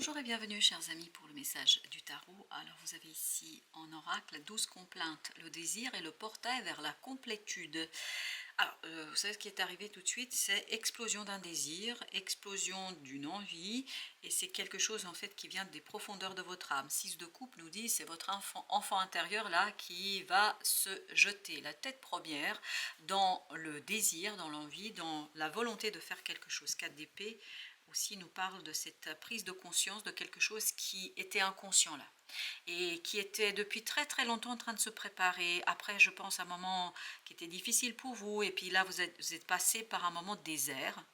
Bonjour et bienvenue chers amis pour le message du tarot. Alors vous avez ici en oracle 12 complaintes, le désir et le portail vers la complétude. Alors vous savez ce qui est arrivé tout de suite, c'est explosion d'un désir, explosion d'une envie et c'est quelque chose en fait qui vient des profondeurs de votre âme. 6 de coupe nous dit c'est votre enfant intérieur là qui va se jeter la tête première dans le désir, dans l'envie, dans la volonté de faire quelque chose. 4 d'épée aussi nous parle de cette prise de conscience de quelque chose qui était inconscient là et qui était depuis très très longtemps en train de se préparer. Après, je pense à un moment qui était difficile pour vous et puis là vous êtes passé par un moment de désert,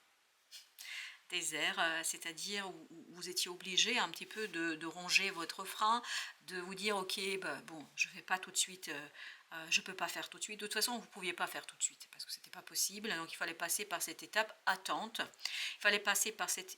c'est-à-dire où vous étiez obligé un petit peu de ronger votre frein, de vous dire ok, bah, bon, je ne vais pas tout de suite, je ne peux pas faire tout de suite. De toute façon, vous ne pouviez pas faire tout de suite parce que ce n'était pas possible. Donc il fallait passer par cette étape attente, il fallait passer par cette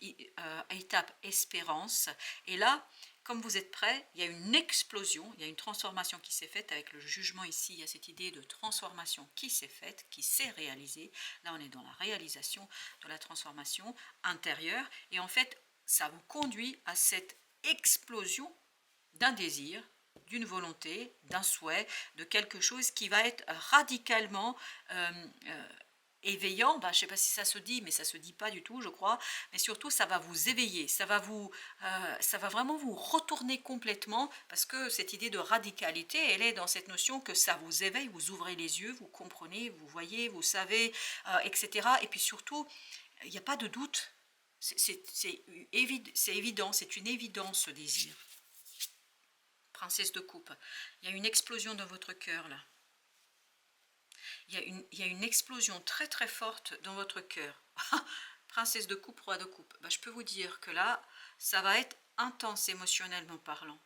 étape espérance. Et là, comme vous êtes prêt, il y a une explosion, il y a une transformation qui s'est faite avec le jugement ici. Il y a cette idée de transformation qui s'est faite, qui s'est réalisée. Là, on est dans la réalisation de la transformation intérieure. Et en fait, ça vous conduit à cette explosion d'un désir, d'une volonté, d'un souhait, de quelque chose qui va être radicalement éveillant, ben, je ne sais pas si ça se dit, mais ça ne se dit pas du tout, je crois, mais surtout ça va vous éveiller, ça va vraiment vous retourner complètement, parce que cette idée de radicalité, elle est dans cette notion que ça vous éveille, vous ouvrez les yeux, vous comprenez, vous voyez, vous savez, etc. Et puis surtout, il n'y a pas de doute, c'est évident, c'est une évidence ce désir. Princesse de coupe, il y a une explosion dans votre cœur là. Il y a une explosion très très forte dans votre cœur. Princesse de coupe, roi de coupe. Ben, je peux vous dire que là, ça va être intense émotionnellement parlant.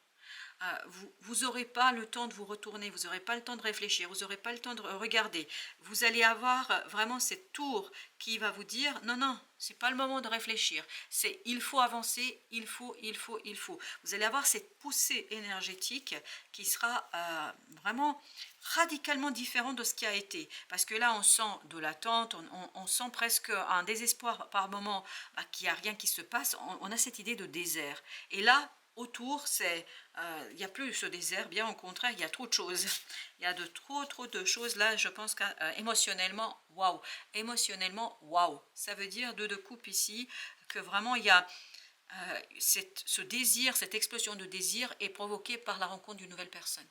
Vous n'aurez pas le temps de vous retourner, vous n'aurez pas le temps de réfléchir, vous n'aurez pas le temps de regarder. Vous allez avoir vraiment cette tour qui va vous dire non, non, c'est pas le moment de réfléchir. C'est il faut avancer, il faut. Vous allez avoir cette poussée énergétique qui sera vraiment radicalement différente de ce qui a été. Parce que là, on sent de l'attente, on sent presque un désespoir par moment, qu'il n'y a rien qui se passe. On a cette idée de désert. Et là, autour, il n'y a plus ce désert, bien au contraire, il y a trop de choses. Il y a trop de choses là, je pense qu'émotionnellement, waouh. Émotionnellement, waouh. Ça veut dire deux de coupe ici, que vraiment il y a ce désir, cette explosion de désir est provoquée par la rencontre d'une nouvelle personne.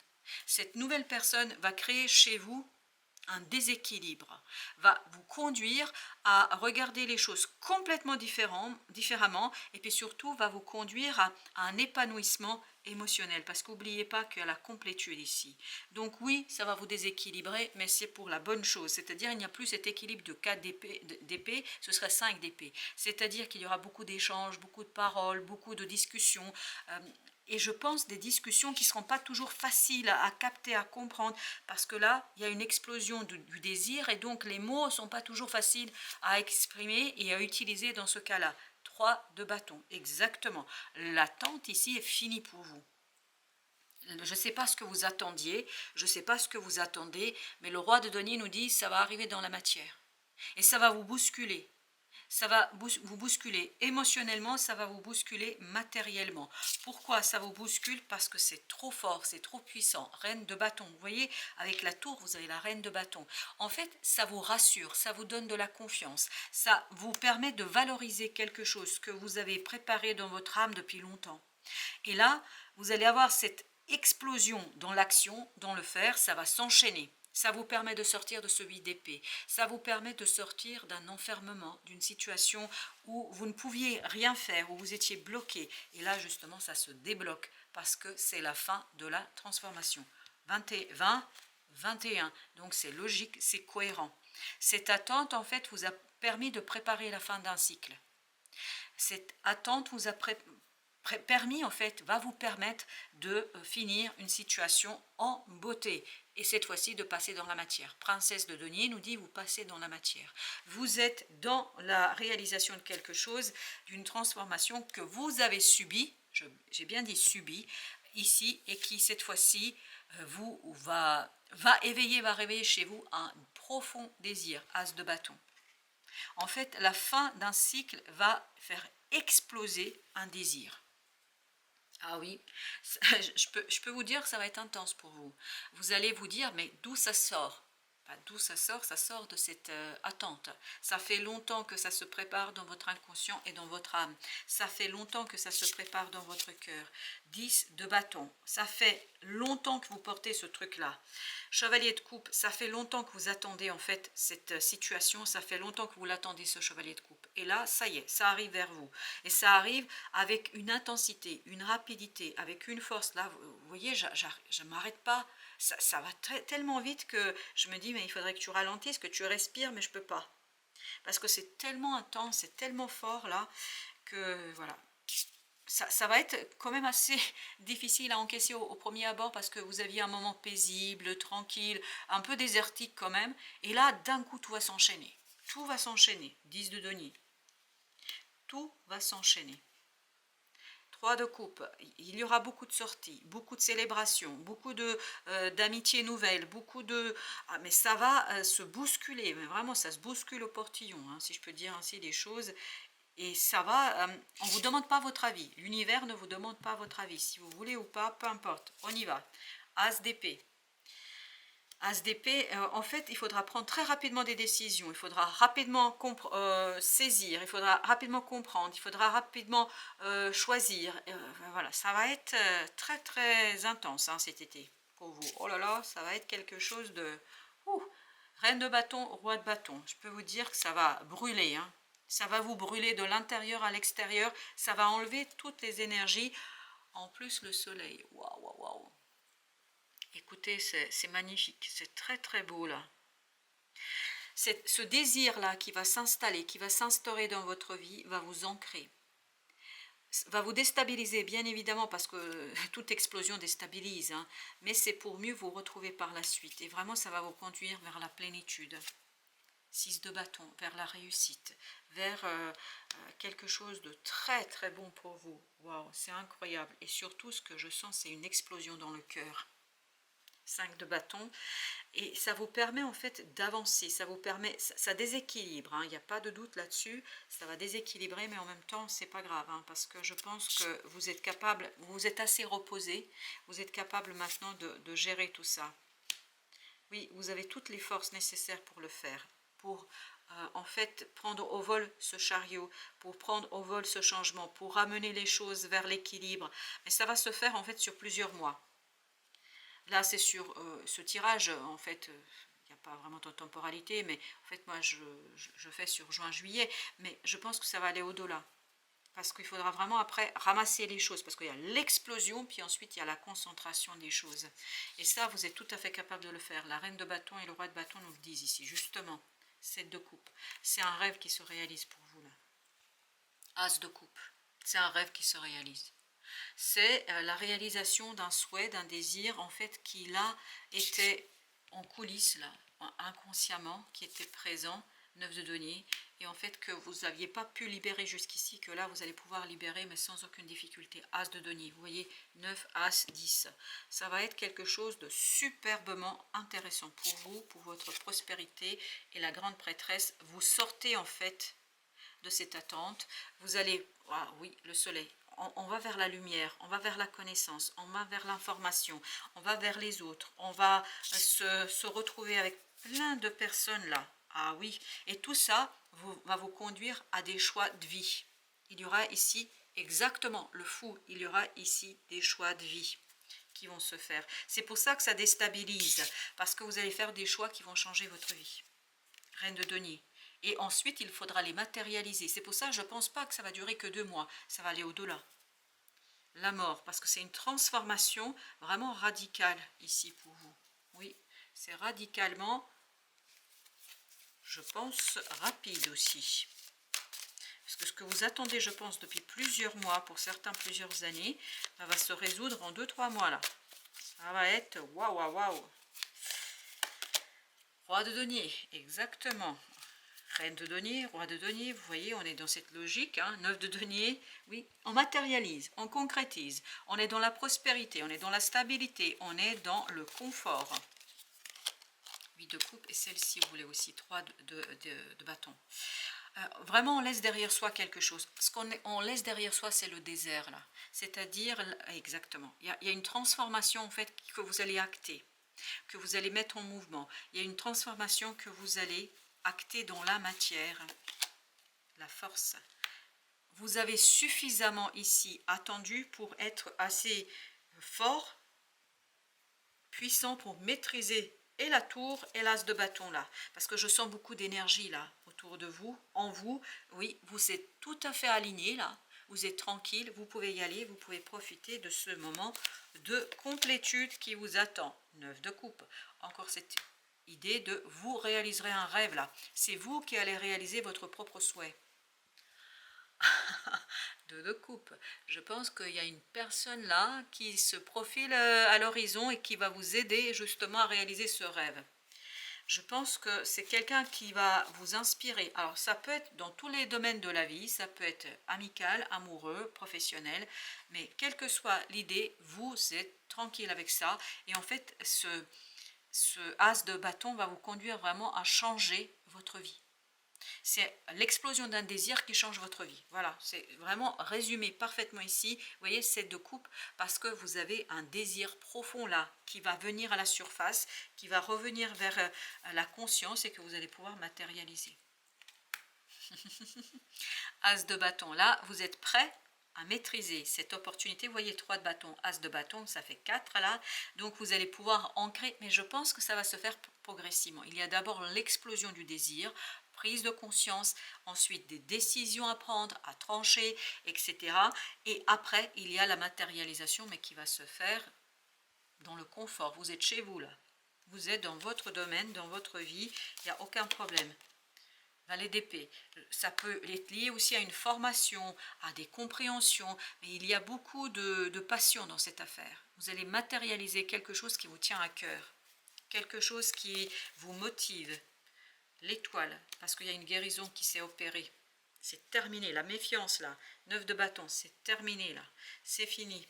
Cette nouvelle personne va créer chez vous un déséquilibre, va vous conduire à regarder les choses complètement différemment et puis surtout va vous conduire à un épanouissement émotionnel parce qu'oubliez pas qu'il y a la complétude ici. Donc oui, ça va vous déséquilibrer, mais c'est pour la bonne chose, c'est-à-dire il n'y a plus cet équilibre de 4 d'épée, ce serait 5 d'épée, c'est-à-dire qu'il y aura beaucoup d'échanges, beaucoup de paroles, beaucoup de discussions, et je pense des discussions qui ne seront pas toujours faciles à capter, à comprendre, parce que là, il y a une explosion du désir, et donc les mots ne sont pas toujours faciles à exprimer et à utiliser dans ce cas-là. 3 de bâton, exactement. L'attente ici est finie pour vous. Je ne sais pas ce que vous attendiez, je ne sais pas ce que vous attendez, mais le roi de denier nous dit ça va arriver dans la matière. Et ça va vous bousculer. Ça va vous bousculer émotionnellement, ça va vous bousculer matériellement. Pourquoi ça vous bouscule? Parce que c'est trop fort, c'est trop puissant. Reine de bâton, vous voyez, avec la tour, vous avez la reine de bâton. En fait, ça vous rassure, ça vous donne de la confiance. Ça vous permet de valoriser quelque chose que vous avez préparé dans votre âme depuis longtemps. Et là, vous allez avoir cette explosion dans l'action, dans le faire, ça va s'enchaîner. Ça vous permet de sortir de ce 8 d'épée. Ça vous permet de sortir d'un enfermement, d'une situation où vous ne pouviez rien faire, où vous étiez bloqué. Et là, justement, ça se débloque parce que c'est la fin de la transformation. 20, 21. Donc, c'est logique, c'est cohérent. Cette attente, en fait, vous a permis de préparer la fin d'un cycle. Cette attente vous a permis, en fait, va vous permettre de finir une situation en beauté. Et cette fois-ci, de passer dans la matière. Princesse de denier nous dit, vous passez dans la matière. Vous êtes dans la réalisation de quelque chose, d'une transformation que vous avez subie, j'ai bien dit subie, ici, et qui, cette fois-ci, va réveiller chez vous un profond désir, as de bâton. En fait, la fin d'un cycle va faire exploser un désir. Ah oui, je peux vous dire que ça va être intense pour vous. Vous allez vous dire, mais d'où ça sort? Bah, d'où ça sort de cette attente. Ça fait longtemps que ça se prépare dans votre inconscient et dans votre âme. Ça fait longtemps que ça se prépare dans votre cœur. 10 de bâton, ça fait longtemps que vous portez ce truc-là. Chevalier de coupe, ça fait longtemps que vous attendez en fait cette situation, ça fait longtemps que vous l'attendez ce chevalier de coupe. Et là, ça y est, ça arrive vers vous. Et ça arrive avec une intensité, une rapidité, avec une force. Là, vous voyez, je ne m'arrête pas. Ça va tellement vite que je me dis, mais il faudrait que tu ralentisses, que tu respires, mais je ne peux pas. Parce que c'est tellement intense, c'est tellement fort là, que voilà. Ça va être quand même assez difficile à encaisser au premier abord parce que vous aviez un moment paisible, tranquille, un peu désertique quand même. Et là, d'un coup, tout va s'enchaîner. Tout va s'enchaîner. 10 de denier. Tout va s'enchaîner. 3 de coupe, il y aura beaucoup de sorties, beaucoup de célébrations, beaucoup d'amitiés nouvelles, beaucoup de... Ah, mais ça va se bousculer, mais vraiment ça se bouscule au portillon, hein, si je peux dire ainsi des choses. Et ça va, on ne vous demande pas votre avis, l'univers ne vous demande pas votre avis, si vous voulez ou pas, peu importe, on y va. As d'épée. As d'épée, en fait, il faudra prendre très rapidement des décisions, il faudra rapidement saisir, il faudra rapidement comprendre, il faudra rapidement choisir. Voilà, ça va être très très intense hein, cet été pour vous. Oh là là, ça va être quelque chose de... Ouh. Reine de bâton, roi de bâton. Je peux vous dire que ça va brûler. Hein. Ça va vous brûler de l'intérieur à l'extérieur. Ça va enlever toutes les énergies. En plus, le soleil. Waouh, waouh, waouh. Écoutez, c'est magnifique, c'est très très beau là. Ce désir-là qui va s'installer, qui va s'instaurer dans votre vie, va vous ancrer. Va vous déstabiliser, bien évidemment, parce que toute explosion déstabilise, hein, mais c'est pour mieux vous retrouver par la suite. Et vraiment, ça va vous conduire vers la plénitude. 6 de bâton, vers la réussite, vers quelque chose de très très bon pour vous. Waouh, c'est incroyable. Et surtout, ce que je sens, c'est une explosion dans le cœur. 5 de bâton, et ça vous permet en fait d'avancer, ça vous permet, ça déséquilibre, hein, il n'y a pas de doute là-dessus, ça va déséquilibrer, mais en même temps c'est pas grave, hein, parce que je pense que vous êtes capable, vous êtes assez reposé, vous êtes capable maintenant de gérer tout ça. Oui, vous avez toutes les forces nécessaires pour le faire, pour en fait prendre au vol ce chariot, pour prendre au vol ce changement, pour ramener les choses vers l'équilibre, mais ça va se faire en fait sur plusieurs mois. Là, c'est sur ce tirage, en fait, il n'y a pas vraiment de temporalité, mais en fait, moi, je fais sur juin-juillet, mais je pense que ça va aller au-delà. Parce qu'il faudra vraiment après ramasser les choses, parce qu'il y a l'explosion, puis ensuite il y a la concentration des choses. Et ça, vous êtes tout à fait capable de le faire. La reine de bâton et le roi de bâton nous le disent ici, justement. 7 de coupe. C'est un rêve qui se réalise pour vous, là. As de coupe. C'est un rêve qui se réalise. C'est la réalisation d'un souhait, d'un désir, en fait, qui là était en coulisses, là, inconsciemment, qui était présent, 9 de denier, et en fait que vous n'aviez pas pu libérer jusqu'ici, que là vous allez pouvoir libérer, mais sans aucune difficulté. As de denier, vous voyez, 9, As, 10. Ça va être quelque chose de superbement intéressant pour vous, pour votre prospérité, et la grande prêtresse, vous sortez en fait de cette attente, vous allez, ah oui, le soleil, on va vers la lumière, on va vers la connaissance, on va vers l'information, on va vers les autres, on va se retrouver avec plein de personnes là, ah oui, et tout ça va vous conduire à des choix de vie. Il y aura ici, exactement, le fou, il y aura ici des choix de vie qui vont se faire. C'est pour ça que ça déstabilise, parce que vous allez faire des choix qui vont changer votre vie. Reine de denier. Et ensuite, il faudra les matérialiser. C'est pour ça que je ne pense pas que ça va durer que 2 mois. Ça va aller au-delà. La mort, parce que c'est une transformation vraiment radicale ici pour vous. Oui, c'est radicalement, je pense, rapide aussi. Parce que ce que vous attendez, je pense, depuis plusieurs mois, pour certains plusieurs années, ça va se résoudre en 2-3 mois là. Ça va être waouh, waouh, waouh. Roi de denier, exactement. Reine de denier, roi de denier, vous voyez, on est dans cette logique, hein, 9 de denier, oui, on matérialise, on concrétise, on est dans la prospérité, on est dans la stabilité, on est dans le confort. 8 de coupe et celle-ci, vous voulez aussi 3 de bâton. Vraiment, on laisse derrière soi quelque chose. Ce on laisse derrière soi, c'est le désert, là. C'est-à-dire, exactement, il y a une transformation, en fait, que vous allez acter, que vous allez mettre en mouvement. Il y a une transformation que vous allez acter dans la matière, la force. Vous avez suffisamment ici attendu pour être assez fort, puissant pour maîtriser et la tour et l'as de bâton là, parce que je sens beaucoup d'énergie là autour de vous, en vous. Oui, vous êtes tout à fait aligné là, vous êtes tranquille, vous pouvez y aller, vous pouvez profiter de ce moment de complétude qui vous attend. 9 de coupe, encore cette idée de vous réaliserez un rêve là, c'est vous qui allez réaliser votre propre souhait. De coupe. Je pense qu'il y a une personne là qui se profile à l'horizon et qui va vous aider justement à réaliser ce rêve. Je pense que c'est quelqu'un qui va vous inspirer. Alors ça peut être dans tous les domaines de la vie, ça peut être amical, amoureux, professionnel, mais quelle que soit l'idée, vous êtes tranquille avec ça. Et en fait, ce as de bâton va vous conduire vraiment à changer votre vie. C'est l'explosion d'un désir qui change votre vie. Voilà, c'est vraiment résumé parfaitement ici. Vous voyez, c'est de coupe parce que vous avez un désir profond là qui va venir à la surface, qui va revenir vers la conscience et que vous allez pouvoir matérialiser. As de bâton, là, vous êtes prêt à maîtriser cette opportunité. Vous voyez, 3 de bâton, as de bâton, ça fait 4 là. Donc, vous allez pouvoir ancrer, mais je pense que ça va se faire progressivement. Il y a d'abord l'explosion du désir, prise de conscience, ensuite des décisions à prendre, à trancher, etc. Et après, il y a la matérialisation, mais qui va se faire dans le confort. Vous êtes chez vous là. Vous êtes dans votre domaine, dans votre vie, il n'y a aucun problème. Valet d'épée, ça peut être lié aussi à une formation, à des compréhensions, mais il y a beaucoup de passion dans cette affaire. Vous allez matérialiser quelque chose qui vous tient à cœur, quelque chose qui vous motive. L'étoile, parce qu'il y a une guérison qui s'est opérée. C'est terminé, la méfiance là, 9 de bâton, c'est terminé là, c'est fini.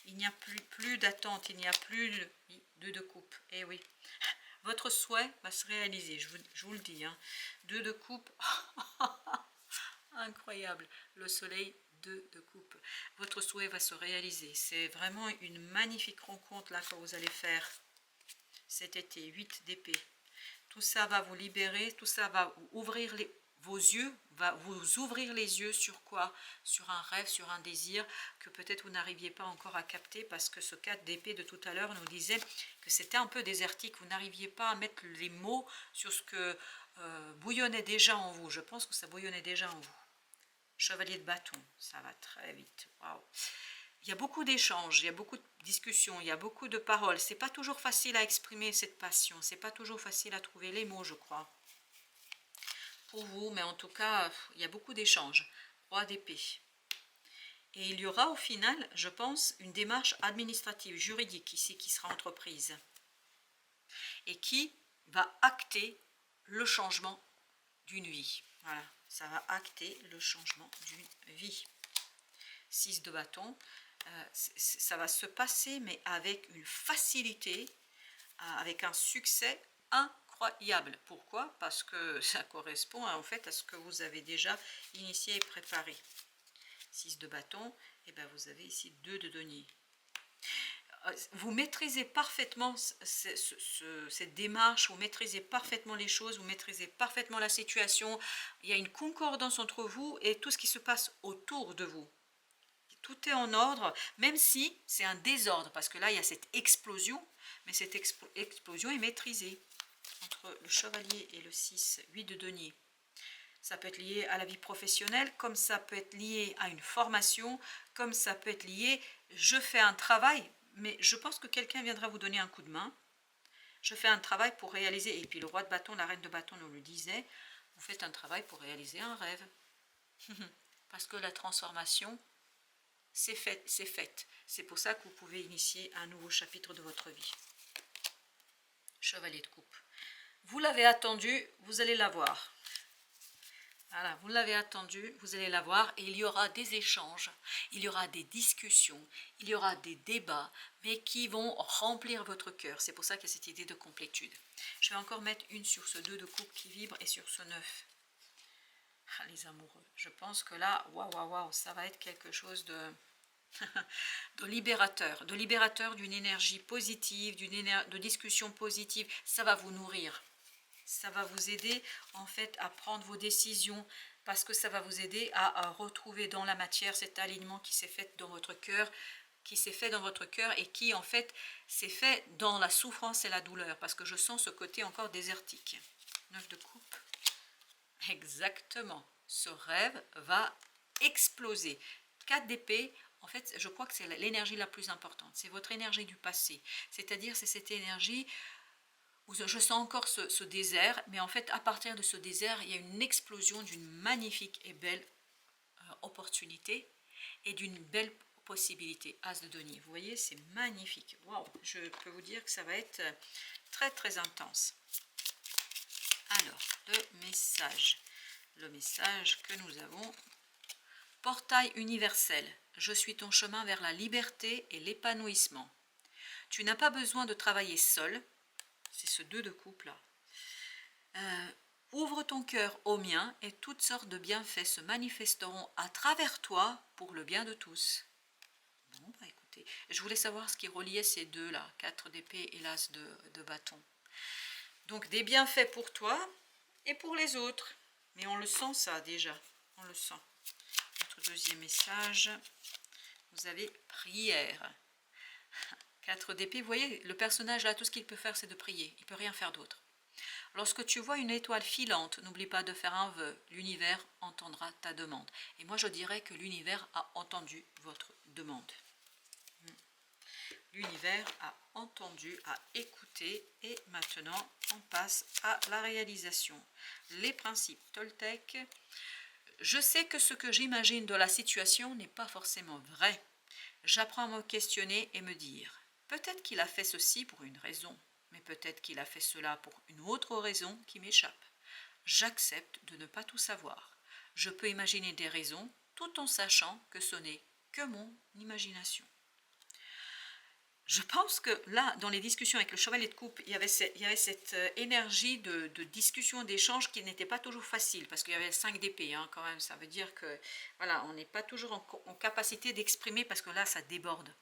Il n'y a plus d'attente, il n'y a plus de coupe. Eh oui, votre souhait va se réaliser, je vous le dis. 2 de coupe, incroyable. Le soleil, 2 de coupe. Votre souhait va se réaliser. C'est vraiment une magnifique rencontre là que vous allez faire cet été. 8 d'épée. Tout ça va vous libérer, tout ça va ouvrir vos yeux, va vous ouvrir les yeux sur quoi? Sur un rêve, sur un désir que peut-être vous n'arriviez pas encore à capter parce que ce 4 d'épée de tout à l'heure nous disait que c'était un peu désertique, vous n'arriviez pas à mettre les mots sur ce que bouillonnait déjà en vous. Je pense que ça bouillonnait déjà en vous. Chevalier de bâton, ça va très vite. Waouh! Il y a beaucoup d'échanges, il y a beaucoup de discussions, il y a beaucoup de paroles. C'est pas toujours facile à exprimer cette passion, c'est pas toujours facile à trouver les mots, je crois, pour vous, mais en tout cas, il y a beaucoup d'échanges. Roi d'épée. Et il y aura au final, je pense, une démarche administrative, juridique ici qui sera entreprise et qui va acter le changement d'une vie. Voilà, ça va acter le changement d'une vie. 6 de bâton. Ça va se passer, mais avec une facilité, avec un succès incroyable. Pourquoi? Parce que ça correspond en fait à ce que vous avez déjà initié et préparé. 6 de bâton, et bien vous avez ici 2 de denier. Vous maîtrisez parfaitement cette démarche, vous maîtrisez parfaitement les choses, vous maîtrisez parfaitement la situation. Il y a une concordance entre vous et tout ce qui se passe autour de vous. Tout est en ordre, même si c'est un désordre, parce que là, il y a cette explosion, mais cette explosion est maîtrisée. Entre le chevalier et le 6, 8 de denier. Ça peut être lié à la vie professionnelle, comme ça peut être lié à une formation, comme ça peut être lié, je fais un travail, mais je pense que quelqu'un viendra vous donner un coup de main. Je fais un travail pour réaliser, et puis le roi de bâton, la reine de bâton nous le disait, vous faites un travail pour réaliser un rêve. Parce que la transformation, c'est fait, c'est faite. C'est pour ça que vous pouvez initier un nouveau chapitre de votre vie. Chevalier de coupe. Vous l'avez attendu, vous allez l'avoir. Voilà, vous l'avez attendu, vous allez l'avoir et il y aura des échanges, il y aura des discussions, il y aura des débats, mais qui vont remplir votre cœur. C'est pour ça qu'il y a cette idée de complétude. Je vais encore mettre une sur ce 2 de coupe qui vibre et sur ce 9. Ah, les amoureux, je pense que là, waouh, waouh, waouh, ça va être quelque chose de libérateur d'une énergie positive, de discussion positive. Ça va vous nourrir. Ça va vous aider en fait à prendre vos décisions parce que ça va vous aider à retrouver dans la matière cet alignement qui s'est fait dans votre cœur, et qui en fait s'est fait dans la souffrance et la douleur parce que je sens ce côté encore désertique. 9 de coupe. Exactement. Ce rêve va exploser. 4 d'épée, en fait, je crois que c'est l'énergie la plus importante. C'est votre énergie du passé. C'est-à-dire, c'est cette énergie où je sens encore ce désert, mais en fait, à partir de ce désert, il y a une explosion d'une magnifique et belle opportunité et d'une belle possibilité. As de denier. Vous voyez, c'est magnifique. Waouh, je peux vous dire que ça va être très, très intense. Alors, le message que nous avons. Portail universel, je suis ton chemin vers la liberté et l'épanouissement. Tu n'as pas besoin de travailler seul, c'est ce 2 de coupe là. Ouvre ton cœur au mien et toutes sortes de bienfaits se manifesteront à travers toi pour le bien de tous. Bon, bah écoutez, je voulais savoir ce qui reliait ces deux là, 4 d'épée et l'as de bâton. Donc des bienfaits pour toi et pour les autres. Mais on le sent ça déjà, on le sent. Notre deuxième message, vous avez prière. 4 d'épée, vous voyez, le personnage là, tout ce qu'il peut faire, c'est de prier. Il ne peut rien faire d'autre. Lorsque tu vois une étoile filante, n'oublie pas de faire un vœu. L'univers entendra ta demande. Et moi, je dirais que l'univers a entendu votre demande. L'univers a entendu, a écouté, et maintenant, on passe à la réalisation. Les principes Toltec. Je sais que ce que j'imagine de la situation n'est pas forcément vrai. J'apprends à me questionner et me dire, peut-être qu'il a fait ceci pour une raison, mais peut-être qu'il a fait cela pour une autre raison qui m'échappe. J'accepte de ne pas tout savoir. Je peux imaginer des raisons tout en sachant que ce n'est que mon imagination. Je pense que là, dans les discussions avec le chevalier de coupe, il y avait cette énergie de discussion, d'échange qui n'était pas toujours facile, parce qu'il y avait 5 d'épée hein, quand même. Ça veut dire que voilà, on n'est pas toujours en capacité d'exprimer, parce que là, ça déborde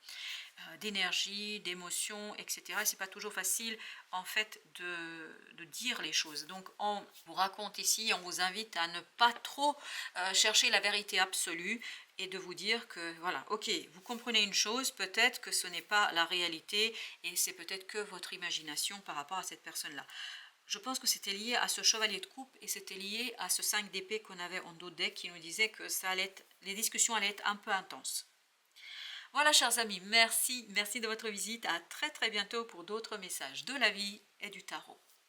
d'énergie, d'émotion, etc. Et c'est pas toujours facile en fait de dire les choses. Donc on vous raconte ici, on vous invite à ne pas trop chercher la vérité absolue et de vous dire que voilà, ok, vous comprenez une chose, peut-être que ce n'est pas la réalité et c'est peut-être que votre imagination par rapport à cette personne-là. Je pense que c'était lié à ce chevalier de coupe et c'était lié à ce 5 d'épée qu'on avait en dos de deck qui nous disait que ça allait être, les discussions allaient être un peu intenses. Voilà chers amis, merci de votre visite, à très très bientôt pour d'autres messages de la vie et du tarot.